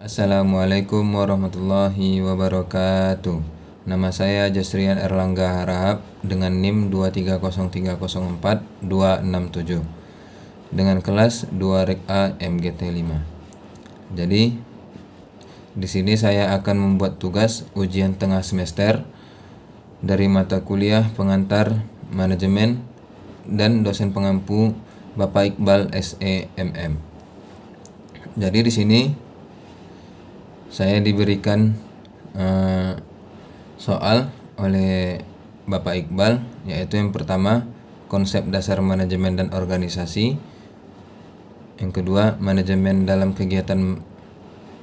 Assalamualaikum warahmatullahi wabarakatuh. Nama saya Jasrian Erlangga Harahap dengan NIM 230304267 dengan kelas 2 Rek A MGT 5. Jadi di sini saya akan membuat tugas ujian tengah semester dari mata kuliah pengantar manajemen dan dosen pengampu Bapak Iqbal SEMM. Jadi di sini saya diberikan soal oleh Bapak Iqbal, yaitu yang pertama konsep dasar manajemen dan organisasi, yang kedua manajemen dalam kegiatan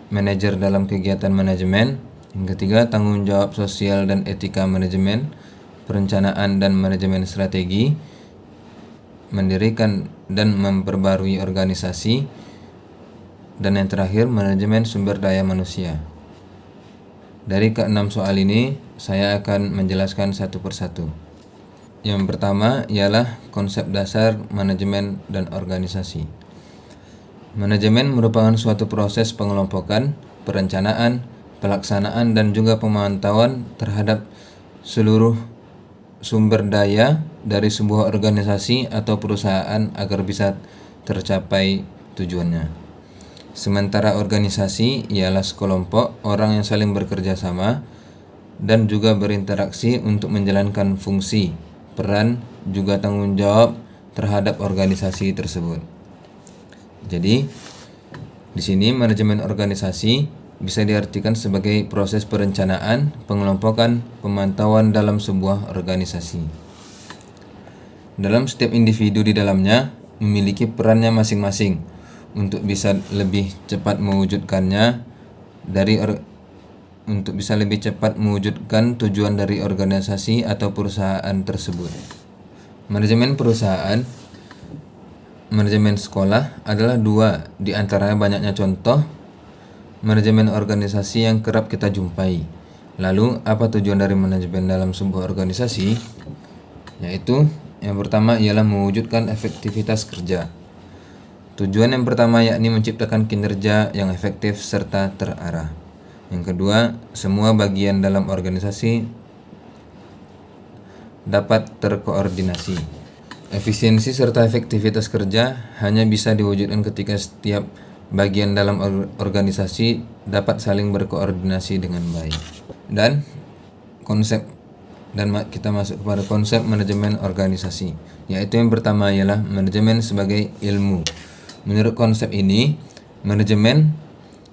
manajer dalam kegiatan manajemen, yang ketiga tanggung jawab sosial dan etika manajemen, perencanaan dan manajemen strategi, mendirikan dan memperbarui organisasi, dan yang terakhir manajemen sumber daya manusia. Dari keenam soal ini saya akan menjelaskan satu persatu. Yang pertama ialah konsep dasar manajemen dan organisasi. Manajemen merupakan suatu proses pengelompokan, perencanaan, pelaksanaan dan juga pemantauan terhadap seluruh sumber daya dari sebuah organisasi atau perusahaan agar bisa tercapai tujuannya. Sementara organisasi ialah sekelompok orang yang saling bekerja sama dan juga berinteraksi untuk menjalankan fungsi, peran, juga tanggung jawab terhadap organisasi tersebut. Jadi, di sini manajemen organisasi bisa diartikan sebagai proses perencanaan, pengelompokan, pemantauan dalam sebuah organisasi. Dalam setiap individu di dalamnya memiliki perannya masing-masing untuk bisa lebih cepat mewujudkannya untuk bisa lebih cepat mewujudkan tujuan dari organisasi atau perusahaan tersebut. Manajemen perusahaan, manajemen sekolah adalah dua di antara banyaknya contoh manajemen organisasi yang kerap kita jumpai. Lalu, apa tujuan dari manajemen dalam sebuah organisasi? Yaitu yang pertama ialah mewujudkan efektivitas kerja. Tujuan yang pertama yakni menciptakan kinerja yang efektif serta terarah. Yang kedua, semua bagian dalam organisasi dapat terkoordinasi. Efisiensi serta efektivitas kerja hanya bisa diwujudkan ketika setiap bagian dalam organisasi dapat saling berkoordinasi dengan baik. Dan kita masuk kepada konsep manajemen organisasi, yaitu yang pertama ialah manajemen sebagai ilmu. Menurut konsep ini, manajemen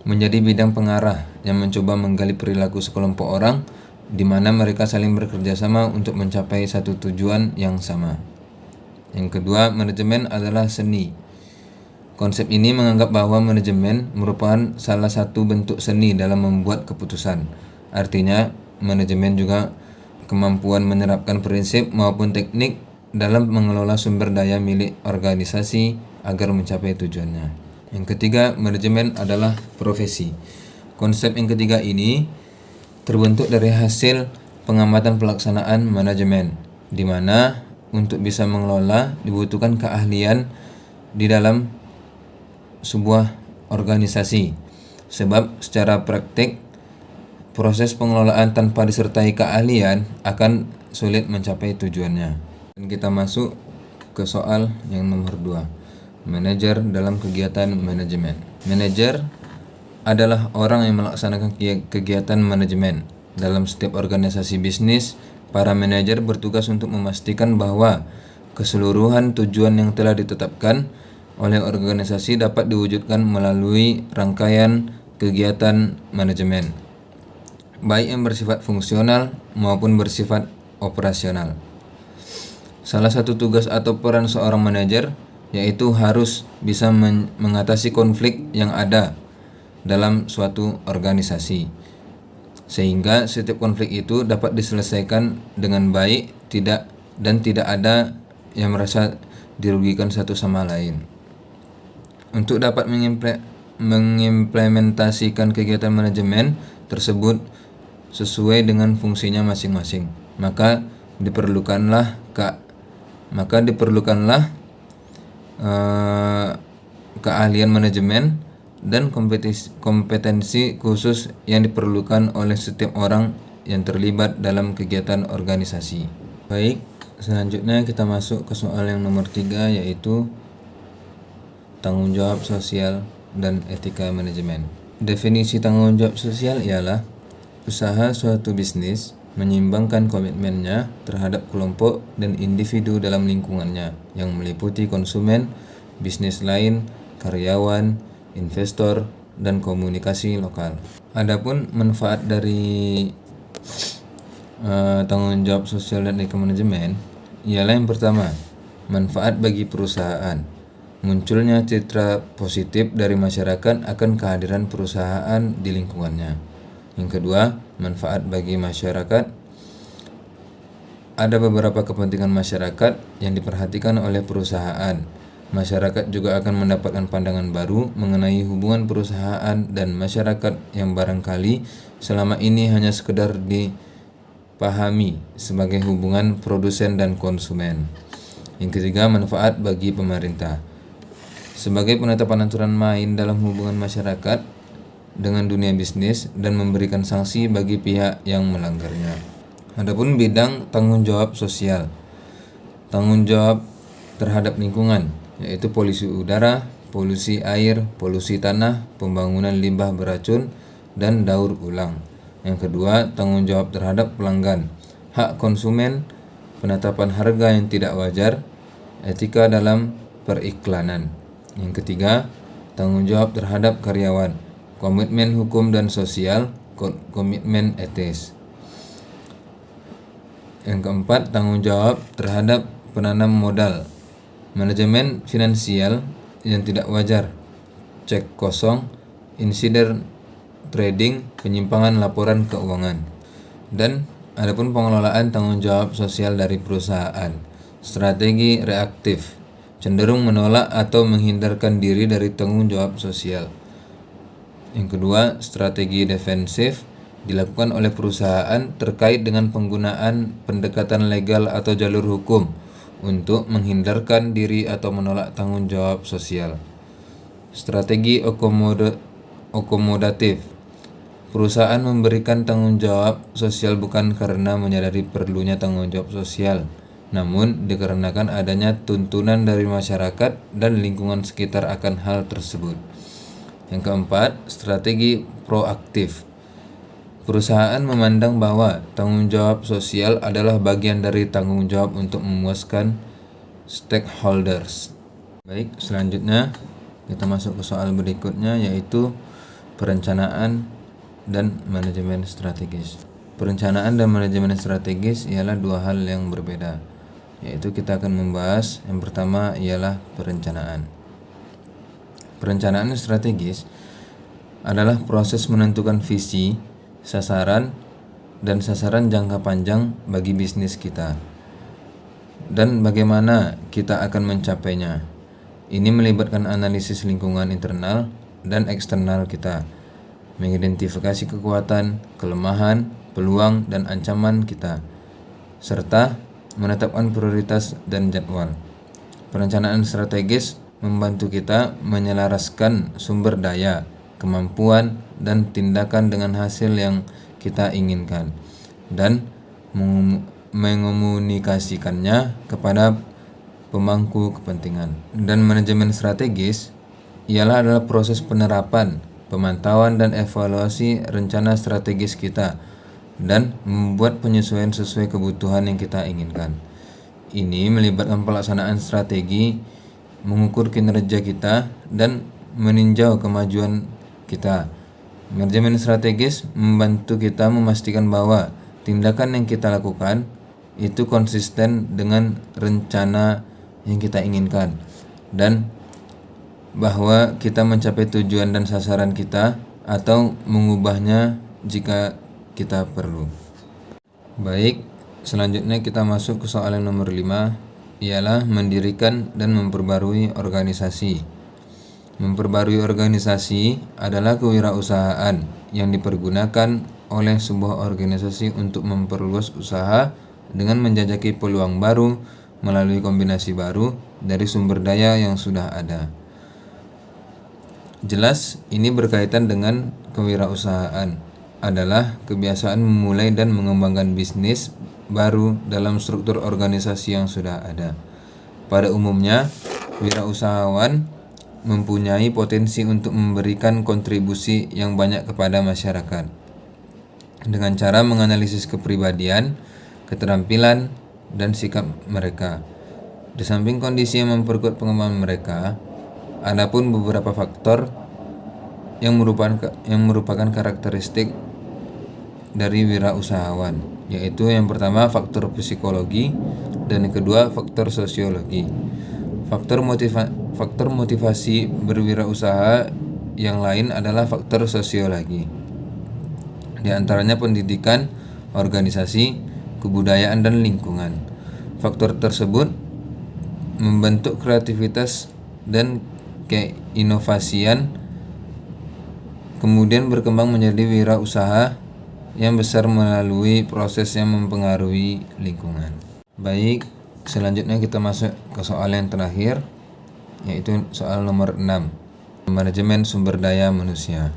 menjadi bidang pengarah yang mencoba menggali perilaku sekelompok orang di mana mereka saling bekerja sama untuk mencapai satu tujuan yang sama. Yang kedua, manajemen adalah seni. Konsep ini menganggap bahwa manajemen merupakan salah satu bentuk seni dalam membuat keputusan. Artinya, manajemen juga kemampuan menerapkan prinsip maupun teknik dalam mengelola sumber daya milik organisasi agar mencapai tujuannya. Yang ketiga, manajemen adalah profesi. Konsep yang ketiga ini terbentuk dari hasil pengamatan pelaksanaan manajemen, di mana untuk bisa mengelola dibutuhkan keahlian di dalam sebuah organisasi. Sebab secara praktik proses pengelolaan tanpa disertai keahlian akan sulit mencapai tujuannya. Dan kita masuk ke soal yang nomor 2. Manajer dalam kegiatan manajemen. Manajer adalah orang yang melaksanakan kegiatan manajemen. Dalam setiap organisasi bisnis, para manajer bertugas untuk memastikan bahwa keseluruhan tujuan yang telah ditetapkan oleh organisasi dapat diwujudkan melalui rangkaian kegiatan manajemen, baik yang bersifat fungsional maupun bersifat operasional. Salah satu tugas atau peran seorang manajer yaitu harus bisa mengatasi konflik yang ada dalam suatu organisasi, sehingga setiap konflik itu dapat diselesaikan dengan baik, tidak ada yang merasa dirugikan satu sama lain. Untuk dapat mengimplementasikan kegiatan manajemen tersebut sesuai dengan fungsinya masing-masing, maka diperlukanlah keahlian manajemen dan kompetensi khusus yang diperlukan oleh setiap orang yang terlibat dalam kegiatan organisasi. Baik, selanjutnya kita masuk ke soal yang nomor 3, yaitu tanggung jawab sosial dan etika manajemen. Definisi tanggung jawab sosial ialah usaha suatu bisnis menyeimbangkan komitmennya terhadap kelompok dan individu dalam lingkungannya yang meliputi konsumen, bisnis lain, karyawan, investor, dan komunikasi lokal. Adapun manfaat dari tanggung jawab sosial dan etika manajemen ialah yang pertama, manfaat bagi perusahaan. Munculnya citra positif dari masyarakat akan kehadiran perusahaan di lingkungannya. Yang kedua, manfaat bagi masyarakat. Ada beberapa kepentingan masyarakat yang diperhatikan oleh perusahaan. Masyarakat juga akan mendapatkan pandangan baru mengenai hubungan perusahaan dan masyarakat yang barangkali selama ini hanya sekedar dipahami sebagai hubungan produsen dan konsumen. Yang ketiga, manfaat bagi pemerintah. Sebagai penetapan aturan main dalam hubungan masyarakat dengan dunia bisnis dan memberikan sanksi bagi pihak yang melanggarnya. Adapun bidang tanggung jawab sosial, tanggung jawab terhadap lingkungan, yaitu polusi udara, polusi air, polusi tanah, pembangunan limbah beracun, dan daur ulang. Yang kedua, tanggung jawab terhadap pelanggan, hak konsumen, penetapan harga yang tidak wajar, etika dalam periklanan. Yang ketiga, tanggung jawab terhadap karyawan, komitmen hukum dan sosial, komitmen etis. Yang keempat, tanggung jawab terhadap penanam modal, manajemen finansial yang tidak wajar, cek kosong, insider trading, penyimpangan laporan keuangan. Dan adapun pengelolaan tanggung jawab sosial dari perusahaan, strategi reaktif, cenderung menolak atau menghindarkan diri dari tanggung jawab sosial. Yang kedua, strategi defensif dilakukan oleh perusahaan terkait dengan penggunaan pendekatan legal atau jalur hukum untuk menghindarkan diri atau menolak tanggung jawab sosial. Strategi akomodatif. Perusahaan memberikan tanggung jawab sosial bukan karena menyadari perlunya tanggung jawab sosial, namun dikarenakan adanya tuntunan dari masyarakat dan lingkungan sekitar akan hal tersebut. Yang keempat, strategi proaktif. Perusahaan memandang bahwa tanggung jawab sosial adalah bagian dari tanggung jawab untuk memuaskan stakeholders. Baik, selanjutnya kita masuk ke soal berikutnya, yaitu perencanaan dan manajemen strategis. Perencanaan dan manajemen strategis ialah dua hal yang berbeda, yaitu kita akan membahas yang pertama ialah perencanaan. Perencanaan strategis adalah proses menentukan visi, sasaran, dan sasaran jangka panjang bagi bisnis kita dan bagaimana kita akan mencapainya. Ini melibatkan analisis lingkungan internal dan eksternal kita, mengidentifikasi kekuatan, kelemahan, peluang, dan ancaman kita, serta menetapkan prioritas dan jadwal. Perencanaan strategis membantu kita menyelaraskan sumber daya, kemampuan, dan tindakan dengan hasil yang kita inginkan dan mengomunikasikannya kepada pemangku kepentingan. Dan manajemen strategis adalah proses penerapan, pemantauan, dan evaluasi rencana strategis kita dan membuat penyesuaian sesuai kebutuhan yang kita inginkan. Ini melibatkan pelaksanaan strategi, mengukur kinerja kita, dan meninjau kemajuan kita. Manajemen strategis membantu kita memastikan bahwa tindakan yang kita lakukan itu konsisten dengan rencana yang kita inginkan dan bahwa kita mencapai tujuan dan sasaran kita atau mengubahnya jika kita perlu. Baik, selanjutnya kita masuk ke soal yang nomor 5, ialah mendirikan dan memperbarui organisasi. Memperbarui organisasi adalah kewirausahaan yang dipergunakan oleh sebuah organisasi untuk memperluas usaha dengan menjajaki peluang baru melalui kombinasi baru dari sumber daya yang sudah ada. Jelas ini berkaitan dengan kewirausahaan, adalah kebiasaan memulai dan mengembangkan bisnis baru dalam struktur organisasi yang sudah ada. Pada umumnya, wirausahawan mempunyai potensi untuk memberikan kontribusi yang banyak kepada masyarakat dengan cara menganalisis kepribadian, keterampilan, dan sikap mereka. Di samping kondisi yang memperkuat pengembangan mereka, adapun beberapa faktor yang merupakan karakteristik dari wirausahawan, yaitu yang pertama faktor psikologi dan yang kedua faktor sosiologi. Faktor motivasi berwirausaha yang lain adalah faktor sosiologi. Di antaranya pendidikan, organisasi, kebudayaan, dan lingkungan. Faktor tersebut membentuk kreativitas dan keinovasian, kemudian berkembang menjadi wirausaha yang besar melalui proses yang mempengaruhi lingkungan. Baik, selanjutnya kita masuk ke soal yang terakhir, yaitu soal nomor 6, manajemen sumber daya manusia.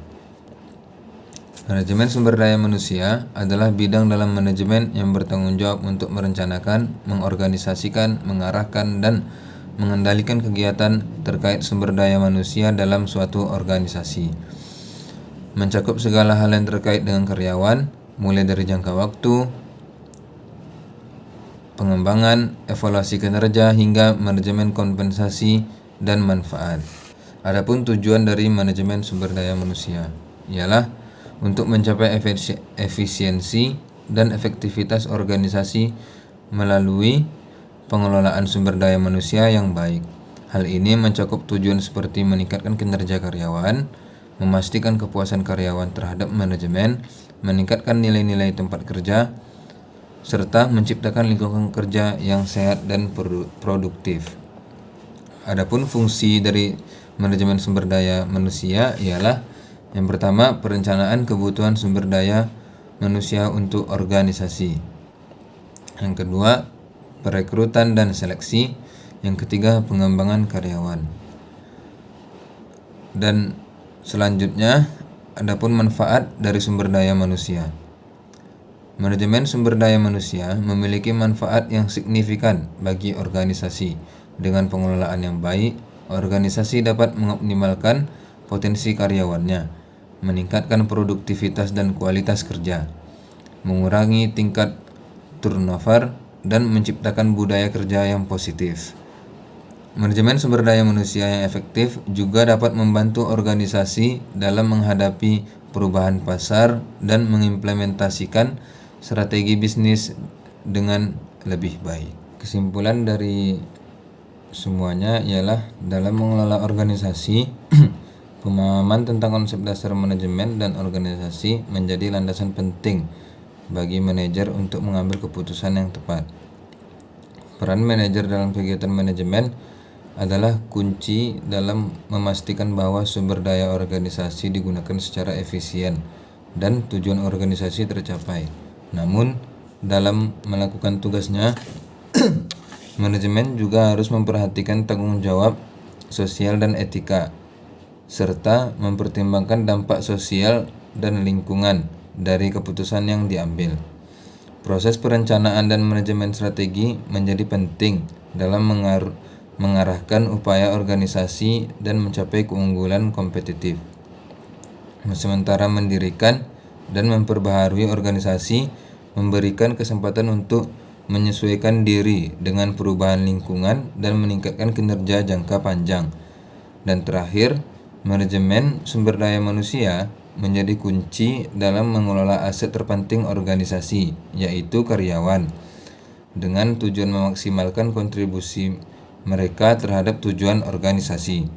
Manajemen sumber daya manusia adalah bidang dalam manajemen yang bertanggung jawab untuk merencanakan, mengorganisasikan, mengarahkan, dan mengendalikan kegiatan terkait sumber daya manusia dalam suatu organisasi. Mencakup segala hal yang terkait dengan karyawan, mulai dari jangka waktu, pengembangan, evaluasi kinerja, hingga manajemen kompensasi dan manfaat. Adapun tujuan dari manajemen sumber daya manusia ialah untuk mencapai efisiensi dan efektivitas organisasi melalui pengelolaan sumber daya manusia yang baik. Hal ini mencakup tujuan seperti meningkatkan kinerja karyawan, memastikan kepuasan karyawan terhadap manajemen, meningkatkan nilai-nilai tempat kerja, serta menciptakan lingkungan kerja yang sehat dan produktif. Adapun fungsi dari manajemen sumber daya manusia ialah yang pertama, perencanaan kebutuhan sumber daya manusia untuk organisasi. Yang kedua, perekrutan dan seleksi. Yang ketiga, pengembangan karyawan. Dan selanjutnya, adapun manfaat dari sumber daya manusia. Manajemen sumber daya manusia memiliki manfaat yang signifikan bagi organisasi. Dengan pengelolaan yang baik, organisasi dapat mengoptimalkan potensi karyawannya, meningkatkan produktivitas dan kualitas kerja, mengurangi tingkat turnover, dan menciptakan budaya kerja yang positif. Manajemen sumber daya manusia yang efektif juga dapat membantu organisasi dalam menghadapi perubahan pasar dan mengimplementasikan strategi bisnis dengan lebih baik. Kesimpulan dari semuanya ialah dalam mengelola organisasi pemahaman tentang konsep dasar manajemen dan organisasi menjadi landasan penting bagi manajer untuk mengambil keputusan yang tepat. Peran manajer dalam kegiatan manajemen adalah kunci dalam memastikan bahwa sumber daya organisasi digunakan secara efisien dan tujuan organisasi tercapai. Namun, dalam melakukan tugasnya, manajemen juga harus memperhatikan tanggung jawab sosial dan etika, serta mempertimbangkan dampak sosial dan lingkungan dari keputusan yang diambil. Proses perencanaan dan manajemen strategi menjadi penting dalam mengarahkan upaya organisasi dan mencapai keunggulan kompetitif. Sementara mendirikan dan memperbaharui organisasi memberikan kesempatan untuk menyesuaikan diri dengan perubahan lingkungan dan meningkatkan kinerja jangka panjang. Dan terakhir, manajemen sumber daya manusia menjadi kunci dalam mengelola aset terpenting organisasi, yaitu karyawan, dengan tujuan memaksimalkan kontribusi mereka terhadap tujuan organisasi.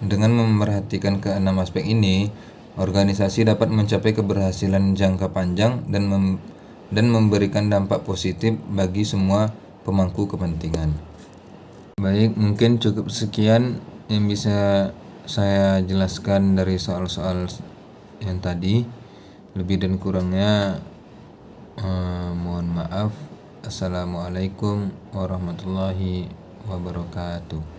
Dengan memerhatikan keenam aspek ini, organisasi dapat mencapai keberhasilan jangka panjang dan memberikan dampak positif bagi semua pemangku kepentingan. Baik, mungkin cukup sekian yang bisa saya jelaskan dari soal-soal yang tadi. Lebih dan kurangnya mohon maaf. Assalamualaikum warahmatullahi wabarakatuh.